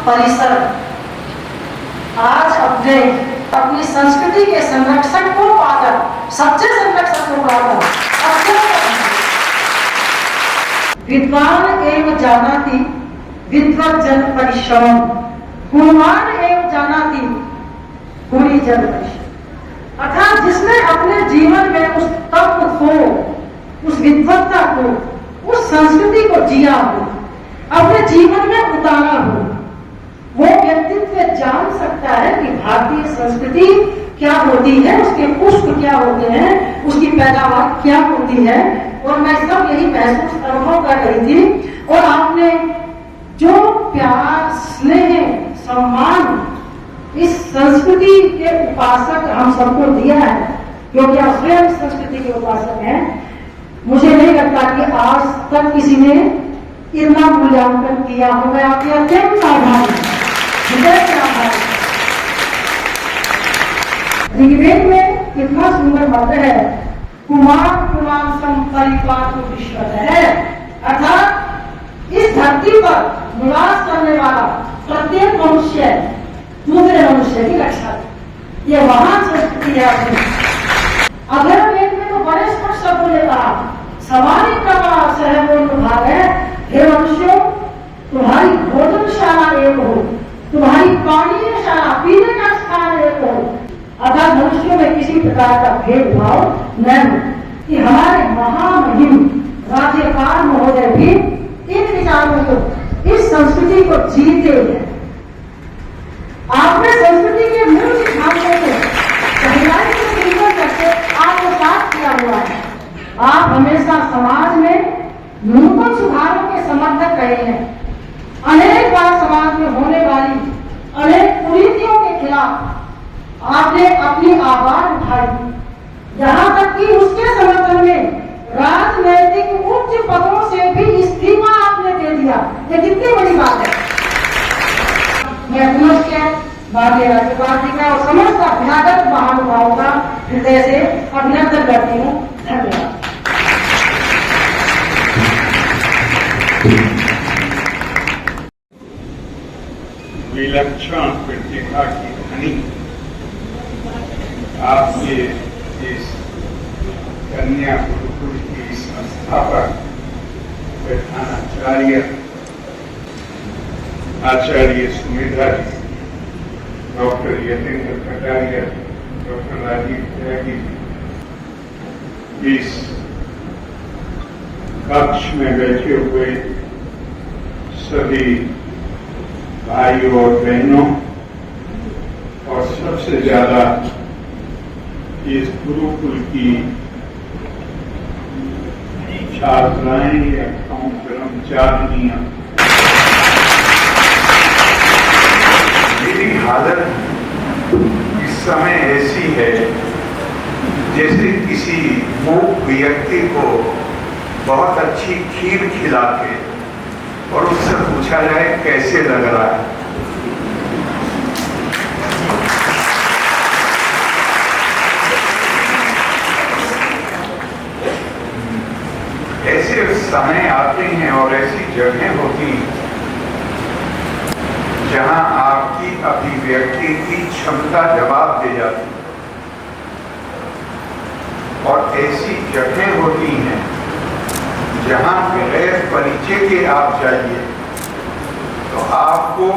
परिसर आज अपनी संस्कृति के संरक्षण को पाकर, सच्चे संरक्षण को पाकर विद्वान एवं जानाति विद्वज्जन परिश्रम, गुणवान एवं जानाति गुणी जन परिश्रम। अर्थात जिसने अपने जीवन में उस तत्व को, उस विद्वत्ता को, उस संस्कृति को जिया हो, अपने जीवन में उतारा हो, वो व्यक्तित्व जान सकता है कि भारतीय संस्कृति क्या होती है, उसके पुष्प क्या होते हैं, उसकी पैदावार क्या होती है। और मैं सब यही महसूस अनुभव कर रही थी। और आपने जो प्यार, स्नेह, सम्मान इस संस्कृति के उपासक हम सबको दिया है, क्योंकि आप स्वयं संस्कृति के उपासक हैं, मुझे नहीं लगता कि आज तक किसी ने इतना मूल्यांकन किया होगा। आपके अत्यंत आभारी, हृदय से आभारी। ऋग्वेद में कितना सुंदर मंत्र है, कुमार कुमार संपरिपात विश्वत है। अर्थात इस धरती पर निवास करने वाला प्रत्येक मनुष्य दूसरे मनुष्य की रक्षा करे, ये महान संस्कृति है अपनी। अथर्ववेद में तो बड़े स्पष्ट शब्दों ने कहा, सवारी का सहगुण भाग है, हे मनुष्यों तुम्हारी भोजनशाला एक हो, तुम्हारी पानीय शाला, पीने का स्थान एक हो। अर्थात मनुष्यों में किसी प्रकार का भेदभाव न हो। कि हमारे महामहिम राज्यपाल महोदय भी इन विचारों को, इस संस्कृति को जीते हैं। आपने संस्कृति के मूल सिद्धांतों को गहराई से चिंतन करके आपको साथ किया हुआ है। आप हमेशा समाज में नूतन सुधारों के समर्थक रहे हैं। अनेक बार समाज में होने वाली अनेक कुरीतियों के खिलाफ आपने अपनी आवाज उठाई, यहाँ तक कि उसके समर्थन में राजनैतिक उच्च पदों से भी इस्तीफा आपने दे दिया। ये कितनी बड़ी बात है। मैं पुनः भारतीय राज्यपाल जी का और समस्त अभ्यागत महानुभावों का हृदय से अभिनंदन करती हूँ। धन्यवाद। विलक्षण प्रतिभा की धनी आपके इस कन्या गुरुकुल की संस्थापक प्रधानाचार्य आचार्य सुमेधा जी, डॉक्टर यतेंद्र कटारिया, डॉक्टर राजीव त्यागी, इस कक्ष में बैठे हुए सभी भाइयों और बहनों, और सबसे ज्यादा इस गुरुकुल की छात्राएं या कर्मचारियां। मेरी हालत इस समय ऐसी है जैसे किसी मूक व्यक्ति को बहुत अच्छी खीर खिला के और उससे पूछा जाए कैसे लग रहा है। ऐसे समय आते हैं और ऐसी जगह होती हैं जहां आपकी अभिव्यक्ति की क्षमता जवाब दे जाती है, और ऐसी जगह होती हैं जहां बगैर परिचय के आप जाइए तो आपको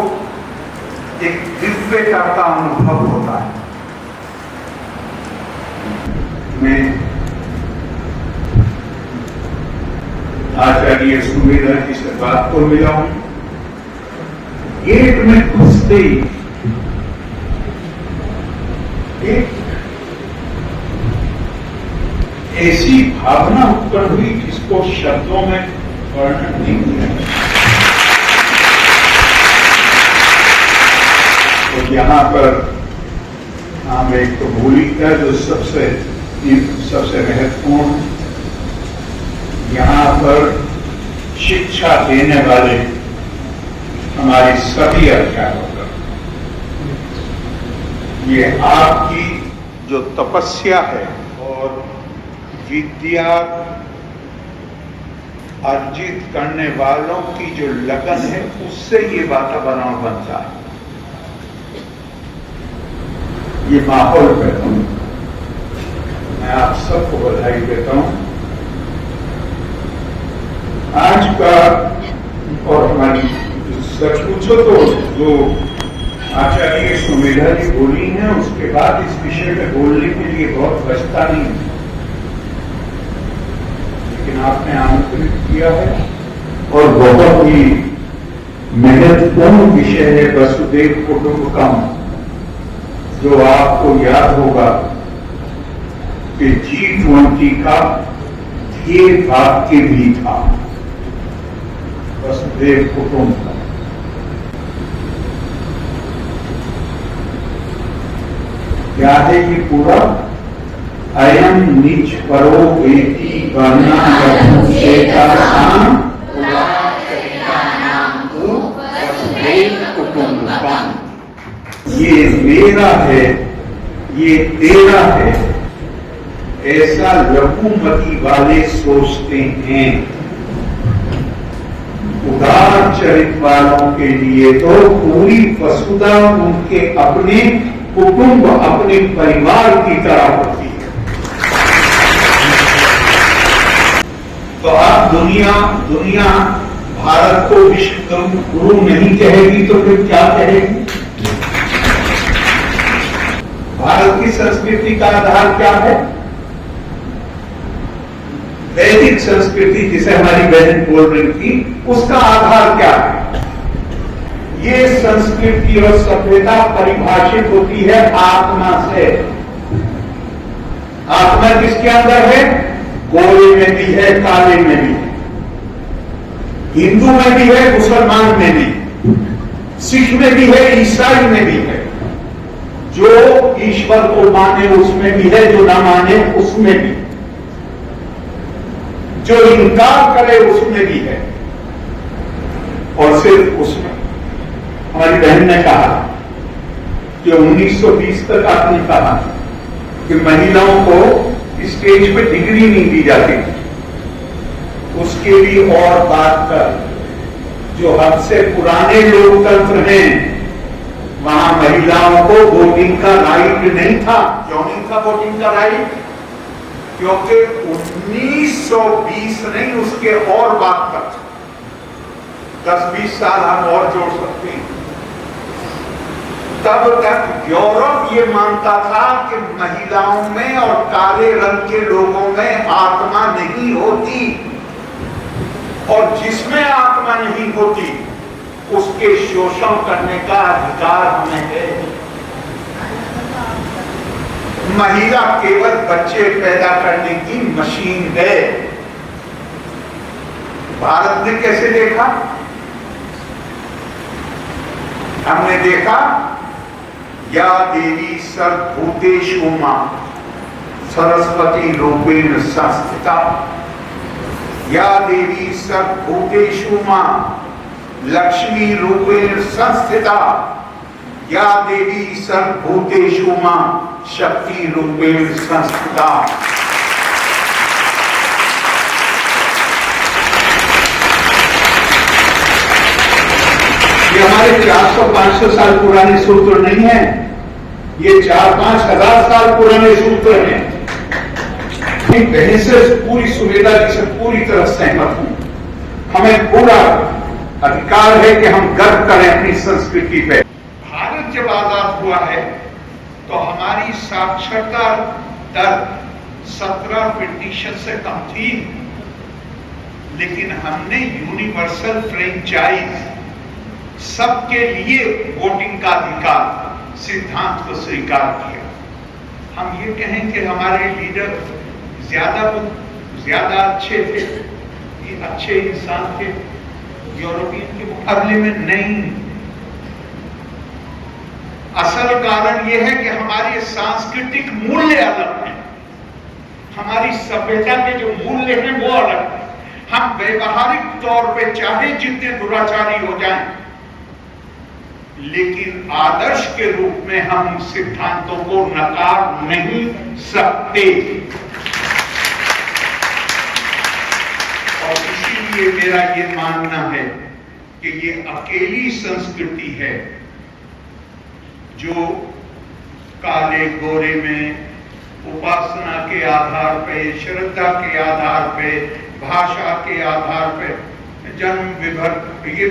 एक दिव्यता का अनुभव होता है। मैं आचार्य सुमेधा जी से बात को मिला हूं। गेट में घुसते ही एक ऐसी भावना उत्पन्न हुई जिसको शब्दों में वर्णन नहीं किया। तो यहाँ पर हम एक तो भूमिका जो सबसे महत्वपूर्ण, यहाँ पर शिक्षा देने वाले हमारे सभी अध्यापक, ये आपकी जो तपस्या है और विद्या अर्जित करने वालों की जो लगन है उससे ये वातावरण बनता है, ये माहौल पैदा होता है। मैं आप सबको बधाई देता हूं। आज का और हमारी सच पूछो तो जो आचार्य सुमेधा जी बोली हैं उसके बाद इस विषय में बोलने के लिए बहुत बचता नहीं, लेकिन आपने आमंत्रित किया है और बहुत ही महत्वपूर्ण विषय है वसुदेव कुटुंबकम, जो आपको याद होगा कि G20 का ध्येय वाक्य भी था वसुदेव कुटुंबकम। क्या है ये पूरा? अयम निज परो वेति वर्णा वसुदेव कुटुंबकम। ये मेरा है, ये तेरा है, ऐसा लघुमती वाले सोचते हैं। उदार चरित्र वालों के लिए तो पूरी वसुधा उनके अपने कुटुंब, अपने परिवार की तरह होती है। तो अब दुनिया भारत को विश्व गुरु नहीं कहेगी तो फिर क्या कहेगी? भारत की संस्कृति का आधार क्या है? वैदिक संस्कृति, जिसे हमारी बहन बोल रही थी, उसका आधार क्या है? ये संस्कृति और सभ्यता परिभाषित होती है आत्मा से। आत्मा किसके अंदर है? गोरे में भी है, काले में भी है, हिंदू में भी है, मुसलमान में भी, सिख में भी है, ईसाई में भी है। जो ईश्वर को माने उसमें भी है, जो ना माने उसमें भी, जो इनकार करे उसमें भी है। और सिर्फ उसमें हमारी बहन ने कहा कि 1920 तक आपने कहा कि महिलाओं को स्टेज पे डिग्री नहीं दी जाती, उसके भी और बात कर, जो हद से पुराने लोकतंत्र हैं वहां महिलाओं को वोटिंग का राइट नहीं था। क्यों नहीं था वोटिंग का राइट? क्योंकि 1920 नहीं, उसके और बाद तक 10-20 साल हम और जोड़ सकते हैं। तब तक यूरोप ये मानता था कि महिलाओं में और काले रंग के लोगों में आत्मा नहीं होती, और जिसमें आत्मा नहीं होती उसके शोषण करने का अधिकार हमें है। महिला केवल बच्चे पैदा करने की मशीन है। भारत ने कैसे देखा? हमने देखा, या देवी सर्वभूतेषु मां सरस्वती रूपेण संस्थिता, या देवी सर्वभूतेषु मां लक्ष्मी रूपेण संस्थिता, या देवी सर्वभूतेषु मां शक्ति रूपेण संस्थिता। ये हमारे 400-500 साल पुराने सूत्र नहीं है, ये 4-5 हजार साल पुराने सूत्र हैं। बहन से पूरी सुविधा जी से पूरी तरह सहमत हूं। हमें पूरा अधिकार है कि हम गर्व करें अपनी संस्कृति पे। भारत जब आजाद हुआ है तो हमारी साक्षरता दर 17% से कम थी, लेकिन हमने यूनिवर्सल फ्रेंचाइज, सबके लिए वोटिंग का अधिकार सिद्धांत को स्वीकार किया। हम ये कहें कि हमारे लीडर ज्यादा अच्छे थे, ये अच्छे इंसान थे यूरोपियन के मुकाबले में, नहीं। असल कारण यह है कि हमारे सांस्कृतिक मूल्य अलग हैं, हमारी सभ्यता के जो मूल्य हैं वो अलग हैं। हम व्यवहारिक तौर पे चाहे जितने दुराचारी हो जाएं, लेकिन आदर्श के रूप में हम सिद्धांतों को नकार नहीं सकते। और इसीलिए इसलिए मेरा ये मानना है कि ये अकेली संस्कृति है जो काले गोरे में उपासना के आधार पे, श्रद्धा के आधार पे, भाषा के आधार पे जन्म विभक्त, ये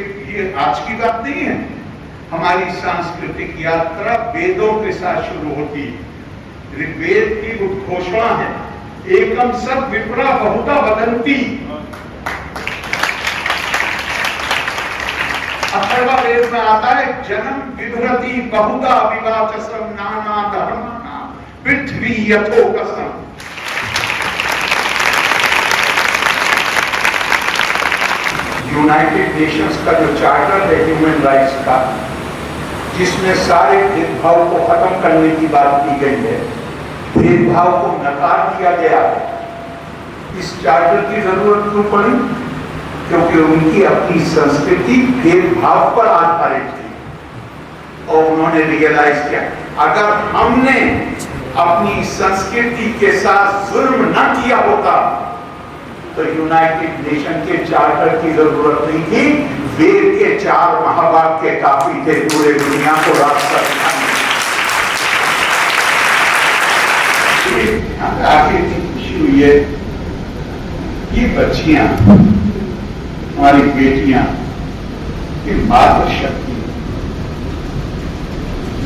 आज की बात नहीं है। हमारी सांस्कृतिक यात्रा वेदों के साथ शुरू होती है। ऋग्वेद की उद्घोषणा है, एकम सब विप्रा बहुधा वदंती। अथर्ववेद में आता है, जन्म विभ्रति बहुधा विवाचसम नाना धर्माणाम पृथ्वी यथोकसम। यूनाइटेड नेशंस का जो चार्टर है ह्यूमन राइट्स का, जिसमें सारे भेदभाव को खत्म करने की बात की गई है, भेदभाव को नकार दिया गया है, इस चार्टर की जरूरत क्यों पड़ी? क्योंकि उनकी अपनी संस्कृति भेदभाव पर आधारित थी और उन्होंने रियलाइज किया अगर हमने अपनी संस्कृति के साथ जुल्म न किया होता तो यूनाइटेड नेशन के चार्टर की जरूरत नहीं थी। वेद के 4 महावाक्य काफी थे पूरे दुनिया को रास्ता दिखाने। आखिर की खुशी हुई है, ये बच्चियां, हमारी बेटियां, ये मातृशक्ति,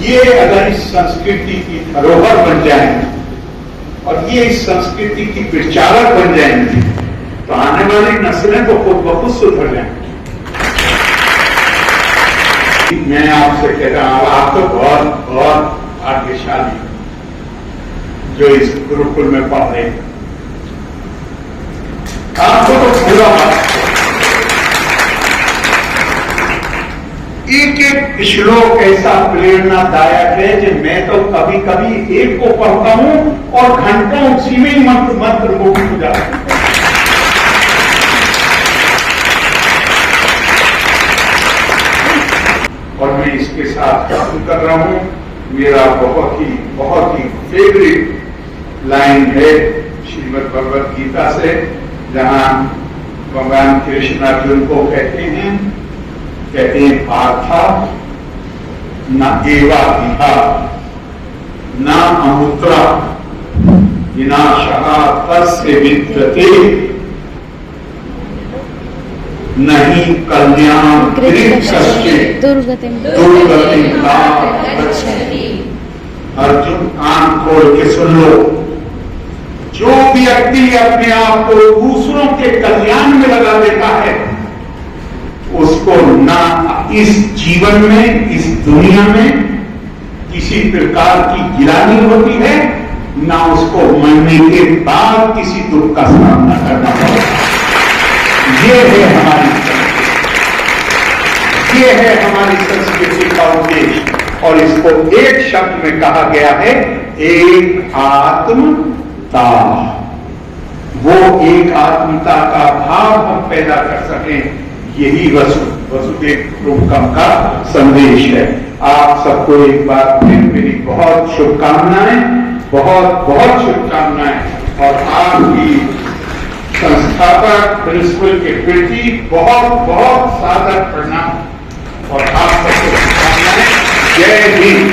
ये अगर इस संस्कृति की धरोहर बन जाएंगे और ये इस संस्कृति की प्रचारक बन जाएंगे तो आने वाली नस्लें तो खुद ब खुद सुधर जाएंगी। मैं आपसे कह रहा हूं, आप तो बहुत बहुत भाग्यशाली जो इस गुरुकुल में पढ़ रहे हैं। आपको तो पूरा एक एक श्लोक ऐसा प्रेरणादायक है कि मैं तो कभी कभी एक को पढ़ता हूं और घंटों उसी में ही मंत्र मुक्त हो जाता हूं। और मैं इसके साथ खत्म कर रहा हूं। मेरा बहुत ही फेवरेट लाइन है श्रीमद् भगवद गीता से, जहां भगवान कृष्ण अर्जुन को कहते हैं पार्था न एवा विहा न अमुत्रा विनाशः तस्य विद्यते नहीं कल्याण दुर्गतिं गच्छति। अर्जुन कान खोल के सुन लो, जो व्यक्ति अपने आप को दूसरों के कल्याण में लगा देता है उसको ना इस जीवन में, इस दुनिया में किसी प्रकार की गिरानी होती है, ना उसको मरने के बाद किसी दुख का सामना करना पड़ता। ये है हमारी संस्कृति का उद्देश्य और इसको एक शब्द में कहा गया है, एक आत्मता। वो एक आत्मता का भाव हम पैदा कर सकें, यही वसुदेव कुटुंबकम का संदेश है। आप सबको एक बार फिर मेरी बहुत शुभकामनाएं, बहुत शुभकामनाएं और आपकी संस्थापक प्रिंसिपल के प्रति बहुत सादर प्रणाम और आप सबको शुभकामनाएं। जय हिंद।